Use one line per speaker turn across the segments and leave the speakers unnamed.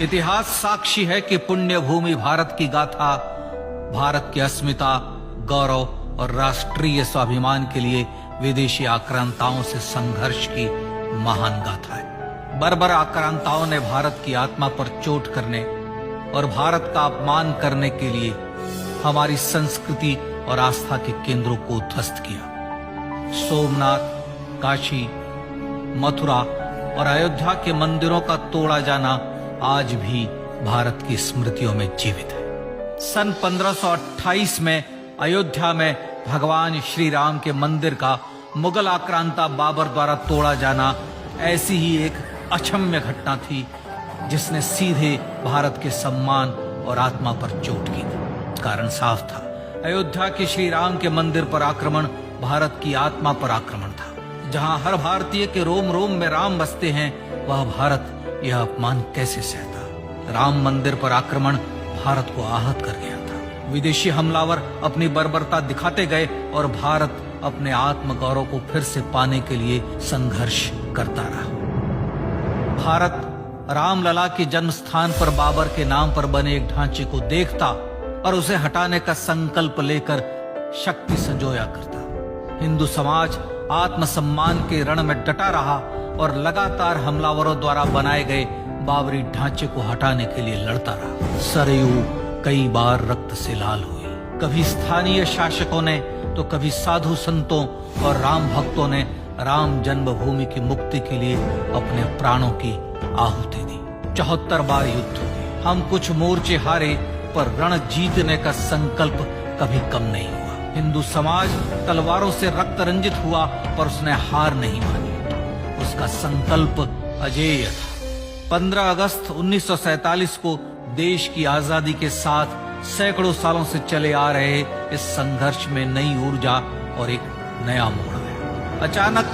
इतिहास साक्षी है कि पुण्य भूमि भारत की गाथा भारत की अस्मिता, गौरव और राष्ट्रीय स्वाभिमान के लिए विदेशी आक्रांताओं से संघर्ष की महान गाथा है। बर्बर आक्रांताओं ने भारत की आत्मा पर चोट करने और भारत का अपमान करने के लिए हमारी संस्कृति और आस्था के केंद्रों को उद्ध्वस्त किया। सोमनाथ, काशी, मथुरा और अयोध्या के मंदिरों का तोड़ा जाना आज भी भारत की स्मृतियों में जीवित है। सन 1528 में अयोध्या में भगवान श्री राम के मंदिर का मुगल आक्रांता बाबर द्वारा तोड़ा जाना ऐसी ही एक अक्षम्य घटना थी जिसने सीधे भारत के सम्मान और आत्मा पर चोट की थी। कारण साफ था, अयोध्या के श्री राम के मंदिर पर आक्रमण भारत की आत्मा पर आक्रमण था। जहां हर भारतीय के रोम रोम में राम बसते हैं, वह भारत यह अपमान कैसे सहता। राम मंदिर पर आक्रमण भारत को आहत कर गया था। विदेशी हमलावर अपनी बर्बरता दिखाते गए और भारत अपने आत्मगौरव को फिर से पाने के लिए संघर्ष करता रहा। भारत रामलला के जन्म स्थान पर बाबर के नाम पर बने एक ढांचे को देखता और उसे हटाने का संकल्प लेकर शक्ति संजोया करता। हिंदू समाज आत्मसम्मान के रण में डटा रहा और लगातार हमलावरों द्वारा बनाए गए बाबरी ढांचे को हटाने के लिए लड़ता रहा। सरयू कई बार रक्त से लाल हुई। कभी स्थानीय शासकों ने तो कभी साधु संतों और राम भक्तों ने राम जन्मभूमि की मुक्ति के लिए अपने प्राणों की आहुति दी। 74 बार युद्ध हुए। हम कुछ मोर्चे हारे, पर रण जीतने का संकल्प कभी कम नहीं हुआ। हिंदू समाज तलवारों से रक्त रंजित हुआ, पर उसने हार नहीं मानी। उसका संकल्प अजेय था। 15 अगस्त 1947 को देश की आजादी के साथ सैकड़ों सालों से चले आ रहे इस संघर्ष में नई ऊर्जा और एक नया मोड़ आया। अचानक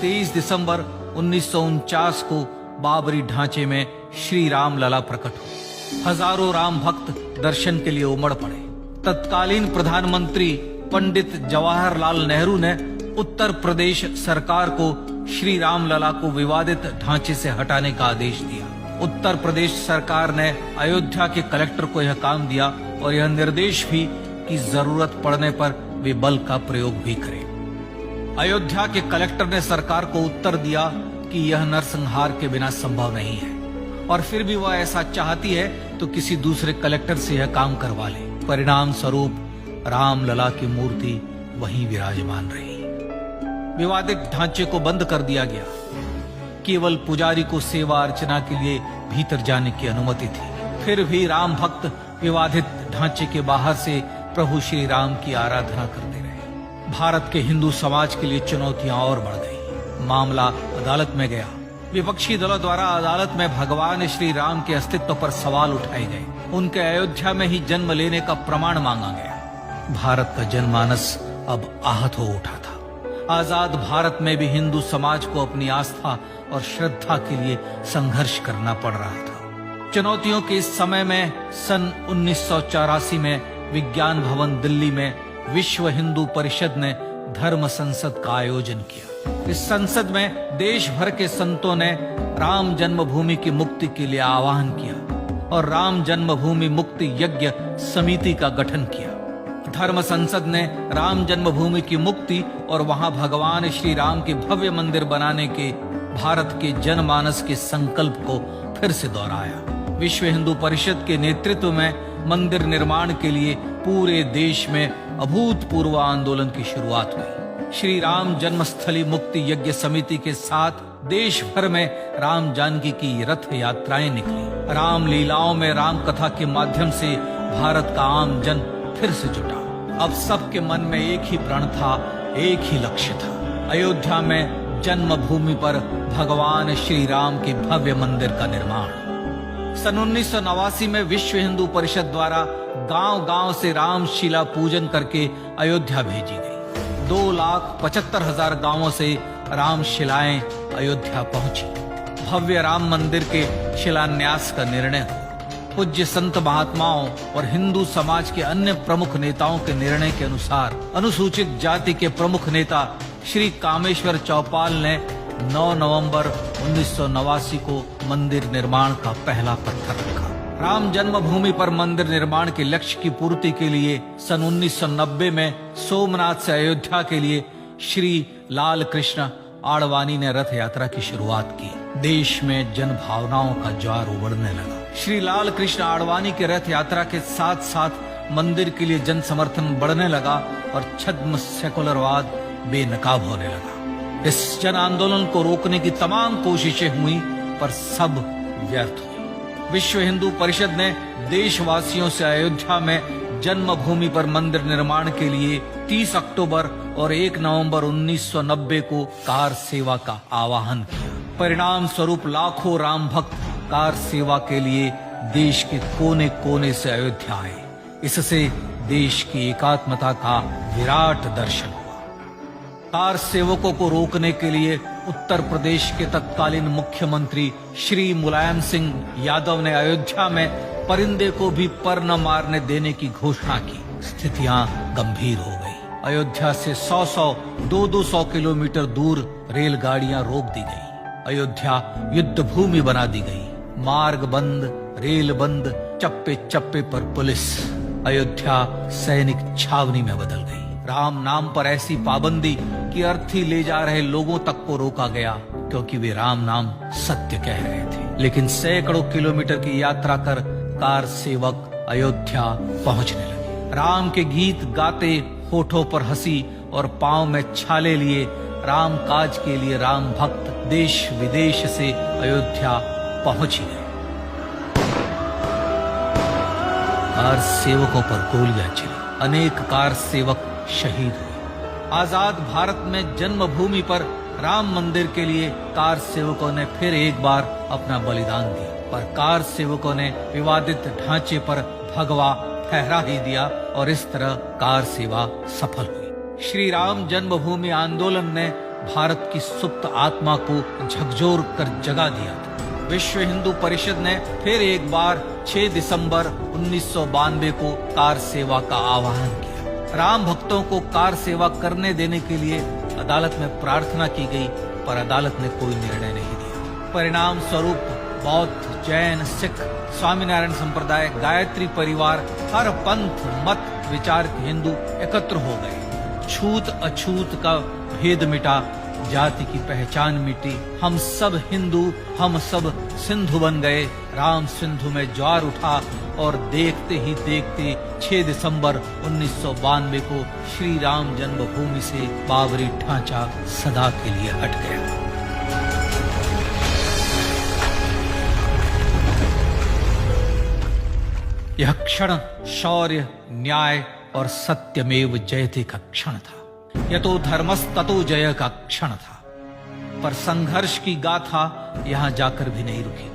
23 दिसंबर 1949 को बाबरी ढांचे में श्री राम लला प्रकट हुए। हजारों राम भक्त दर्शन के लिए उमड़ पड़े। तत्कालीन प्रधानमंत्री पंडित जवाहरलाल नेहरू ने उत्तर प्रदेश सरकार को श्री राम लला को विवादित ढांचे से हटाने का आदेश दिया। उत्तर प्रदेश सरकार ने अयोध्या के कलेक्टर को यह काम दिया और यह निर्देश भी कि जरूरत पड़ने पर वे बल का प्रयोग भी करें। अयोध्या के कलेक्टर ने सरकार को उत्तर दिया कि यह नरसंहार के बिना संभव नहीं है, और फिर भी वह ऐसा चाहती है तो किसी दूसरे कलेक्टर से यह काम करवा ले। परिणाम स्वरूप रामलला की मूर्ति वहीं विराजमान रही। विवादित ढांचे को बंद कर दिया गया। केवल पुजारी को सेवा अर्चना के लिए भीतर जाने की अनुमति थी। फिर भी राम भक्त विवादित ढांचे के बाहर से प्रभु श्री राम की आराधना करते रहे। भारत के हिंदू समाज के लिए चुनौतियां और बढ़ गई। मामला अदालत में गया। विपक्षी दलों द्वारा अदालत में भगवान श्री राम के अस्तित्व पर सवाल उठाए गए। उनके अयोध्या में ही जन्म लेने का प्रमाण मांगा गया। भारत का जनमानस अब आहत हो उठा था। आजाद भारत में भी हिंदू समाज को अपनी आस्था और श्रद्धा के लिए संघर्ष करना पड़ रहा था। चुनौतियों के इस समय में सन 1984 में विज्ञान भवन दिल्ली में विश्व हिंदू परिषद ने धर्म संसद का आयोजन किया। इस संसद में देश भर के संतों ने राम जन्मभूमि की मुक्ति के लिए आह्वान किया और राम जन्मभूमि मुक्ति यज्ञ समिति का गठन किया। धर्म संसद ने राम जन्मभूमि की मुक्ति और वहां भगवान श्री राम के भव्य मंदिर बनाने के भारत के जनमानस के संकल्प को फिर से दोहराया। विश्व हिंदू परिषद के नेतृत्व में मंदिर निर्माण के लिए पूरे देश में अभूतपूर्व आंदोलन की शुरुआत हुई। श्री राम जन्मस्थली मुक्ति यज्ञ समिति के साथ देश भर में राम जानकी की रथ यात्राएं निकली। राम लीलाओं में राम कथा के माध्यम से भारत का आम जन फिर से जुटा। अब सबके मन में एक ही प्रण था, एक ही लक्ष्य था। अयोध्या में जन्मभूमि पर भगवान श्री राम के भव्य मंदिर का निर्माण। सन 1989 में विश्व हिंदू परिषद द्वारा गांव-गांव से रामशिला पूजन करके अयोध्या भेजी गई। 2,75,000 गांवों से रामशिलाएं अयोध्या पहुंची। भव्य राम मंदिर के शिलान्यास का निर्णय हुआ। पूज्य संत महात्माओं और हिंदू समाज के अन्य प्रमुख नेताओं के निर्णय के अनुसार अनुसूचित जाति के प्रमुख नेता श्री कामेश्वर चौपाल ने 9 नवंबर 1989 को मंदिर निर्माण का पहला पत्थर रखा। राम जन्मभूमि पर मंदिर निर्माण के लक्ष्य की पूर्ति के लिए सन 1990 में सोमनाथ से अयोध्या के लिए श्री लाल कृष्ण आडवाणी ने रथ यात्रा की शुरुआत की। देश में जन भावनाओं का ज्वार उमड़ने लगा। श्री लाल कृष्ण आडवाणी के रथ यात्रा के साथ साथ मंदिर के लिए जन समर्थन बढ़ने लगा और छद्म सेकुलरवाद बेनकाब होने लगा। इस जन आंदोलन को रोकने की तमाम कोशिशें हुई पर सब व्यर्थ हुई। विश्व हिंदू परिषद ने देशवासियों से अयोध्या में जन्मभूमि पर मंदिर निर्माण के लिए 30 अक्टूबर और 1 नवंबर 1990 को कार सेवा का आह्वान किया। परिणाम स्वरूप लाखों राम भक्त कार सेवा के लिए देश के कोने कोने से अयोध्या आए। इससे देश की एकात्मता का विराट दर्शन हुआ। कार सेवकों को रोकने के लिए उत्तर प्रदेश के तत्कालीन मुख्यमंत्री श्री मुलायम सिंह यादव ने अयोध्या में परिंदे को भी पर न मारने देने की घोषणा की। स्थितियां गंभीर हो गई। अयोध्या से 100-100, 200 किलोमीटर दूर रेलगाड़ियां रोक दी गई। अयोध्या युद्ध भूमि बना दी गई। मार्ग बंद, रेल बंद, चप्पे चप्पे पर पुलिस। अयोध्या सैनिक छावनी में बदल गई। राम नाम पर ऐसी पाबंदी कि अर्थी ले जा रहे लोगों तक को रोका गया क्योंकि वे राम नाम सत्य कह रहे थे। लेकिन सैकड़ों किलोमीटर की यात्रा कर कार सेवक अयोध्या पहुंचने लगे। राम के गीत गाते, होठों पर हंसी और पांव में छाले लिए राम काज के लिए राम भक्त देश विदेश से अयोध्या पहुंच ही गए। कार सेवकों पर गोलियां चली। अनेक कार सेवक शहीद हुए। आजाद भारत में जन्मभूमि पर राम मंदिर के लिए कार सेवकों ने फिर एक बार अपना बलिदान दिया, पर कार सेवकों ने विवादित ढांचे पर भगवा फहरा ही दिया और इस तरह कार सेवा सफल हुई। श्री राम जन्मभूमि आंदोलन ने भारत की सुप्त आत्मा को झकझोर कर जगा दिया था। विश्व हिंदू परिषद ने फिर एक बार 6 दिसंबर 1992 को कार सेवा का आह्वान किया। राम भक्तों को कार सेवा करने देने के लिए अदालत में प्रार्थना की गई, पर अदालत ने कोई निर्णय नहीं दिया। परिणाम स्वरूप बौद्ध, जैन, सिख, स्वामीनारायण संप्रदाय, गायत्री परिवार, हर पंथ मत विचार के हिंदू एकत्र हो गए। छूत अछूत का भेद मिटा, जाति की पहचान मिटी। हम सब हिंदू, हम सब सिंधु बन गए। राम सिंधु में ज्वार उठा और देखते ही देखते 6 दिसंबर 1992 को श्री राम जन्मभूमि से बाबरी ढांचा सदा के लिए हट गया। यह क्षण शौर्य, न्याय और सत्यमेव जयते का क्षण था। यह तो धर्मस्ततो जय का क्षण था। पर संघर्ष की गाथा यहां जाकर भी नहीं रुकी।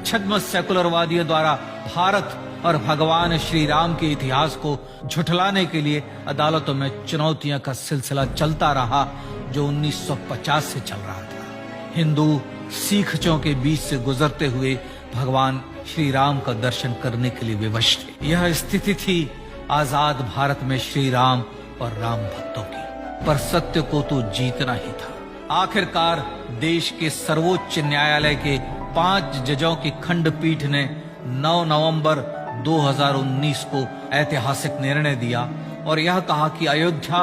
छद्म सेकुलरवादियों द्वारा भारत और भगवान श्री राम के इतिहास को झुठलाने के लिए अदालतों में चुनौतियों का सिलसिला चलता रहा, जो 1950 से चल रहा था। हिंदू सिखों के बीच से गुजरते हुए भगवान श्री राम का दर्शन करने के लिए विवश थे। यह स्थिति थी आजाद भारत में श्री राम और राम भक्तों की। पर सत्य को तो जीतना ही था। आखिरकार देश के सर्वोच्च न्यायालय के 5 जजों की खंडपीठ ने 9 नवंबर 2019 को ऐतिहासिक निर्णय दिया और यह कहा कि अयोध्या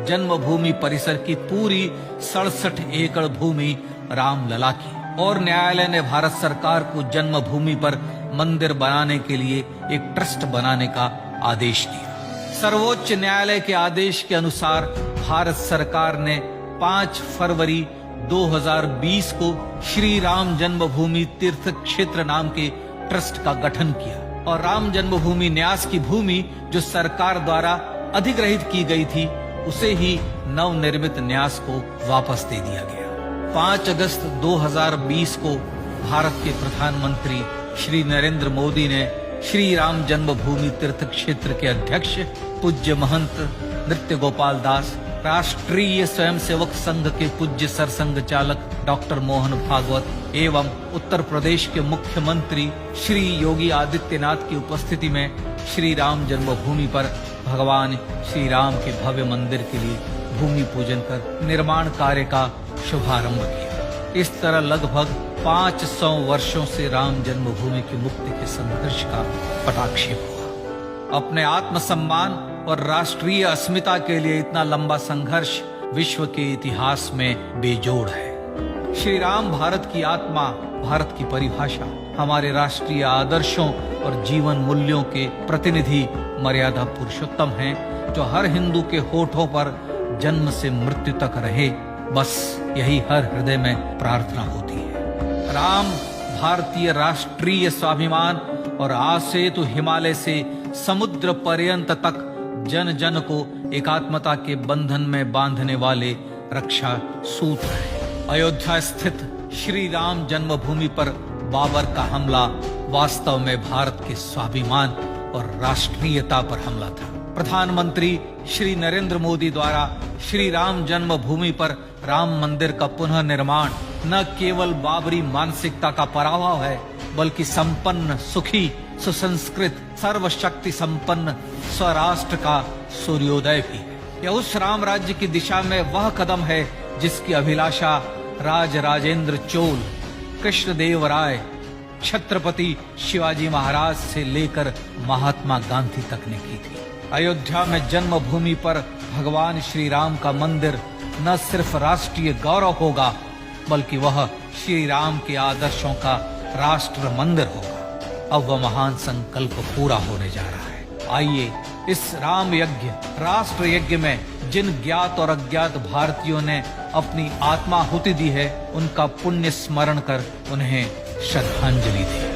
जन्मभूमि परिसर की पूरी 67 एकड़ भूमि रामलला की। और न्यायालय ने भारत सरकार को जन्मभूमि पर मंदिर बनाने के लिए एक ट्रस्ट बनाने का आदेश दिया। सर्वोच्च न्यायालय के आदेश के अनुसार भारत सरकार ने 5 फरवरी 2020 को श्री राम जन्मभूमि तीर्थ क्षेत्र नाम के ट्रस्ट का गठन किया और राम जन्मभूमि न्यास की भूमि जो सरकार द्वारा अधिग्रहित की गई थी, उसे ही नवनिर्मित न्यास को वापस दे दिया गया। 5 अगस्त 2020 को भारत के प्रधानमंत्री श्री नरेंद्र मोदी ने श्री राम जन्मभूमि तीर्थ क्षेत्र के अध्यक्ष पूज्य महंत नृत्य गोपाल दास, राष्ट्रीय स्वयंसेवक संघ के पूज्य सरसंघ चालक डॉक्टर मोहन भागवत एवं उत्तर प्रदेश के मुख्यमंत्री श्री योगी आदित्यनाथ की उपस्थिति में श्री राम जन्मभूमि पर भगवान श्री राम के भव्य मंदिर के लिए भूमि पूजन कर निर्माण कार्य का शुभारंभ किया। इस तरह लगभग 500 वर्षों से राम जन्मभूमि की मुक्ति के संघर्ष का पटाक्षेप हुआ। अपने आत्मसम्मान और राष्ट्रीय अस्मिता के लिए इतना लंबा संघर्ष विश्व के इतिहास में बेजोड़ है। श्री राम भारत की आत्मा, भारत की परिभाषा, हमारे राष्ट्रीय आदर्शों और जीवन मूल्यों के प्रतिनिधि मर्यादा पुरुषोत्तम हैं, जो हर हिंदू के होठों पर जन्म से मृत्यु तक रहे, बस यही हर हृदय में प्रार्थना होती है। राम भारतीय राष्ट्रीय स्वाभिमान और आसेतु हिमालय से समुद्र पर्यंत तक जन जन को एकात्मता के बंधन में बांधने वाले रक्षा सूत्र है। अयोध्या स्थित श्री राम जन्मभूमि पर बाबर का हमला वास्तव में भारत के स्वाभिमान और राष्ट्रीयता पर हमला था। प्रधानमंत्री श्री नरेंद्र मोदी द्वारा श्री राम जन्मभूमि पर राम मंदिर का पुनः निर्माण न केवल बाबरी मानसिकता का पराभव है, बल्कि संपन्न, सुखी, सुसंस्कृत, सर्वशक्ति संपन्न स्वराष्ट्र का सूर्योदय भी है। यह उस राम राज्य की दिशा में वह कदम है जिसकी अभिलाषा राज राजेंद्र चोल, कृष्णदेव राय, छत्रपति शिवाजी महाराज से लेकर महात्मा गांधी तक ने की थी। अयोध्या में जन्मभूमि पर भगवान श्री राम का मंदिर न सिर्फ राष्ट्रीय गौरव होगा, बल्कि वह श्री राम के आदर्शों का राष्ट्र मंदिर होगा। अब वह महान संकल्प पूरा होने जा रहा है। आइए इस राम यज्ञ, राष्ट्र यज्ञ में जिन ज्ञात और अज्ञात भारतीयों ने अपनी आत्माहुति दी है, उनका पुण्य स्मरण कर उन्हें श्रद्धांजलि दें।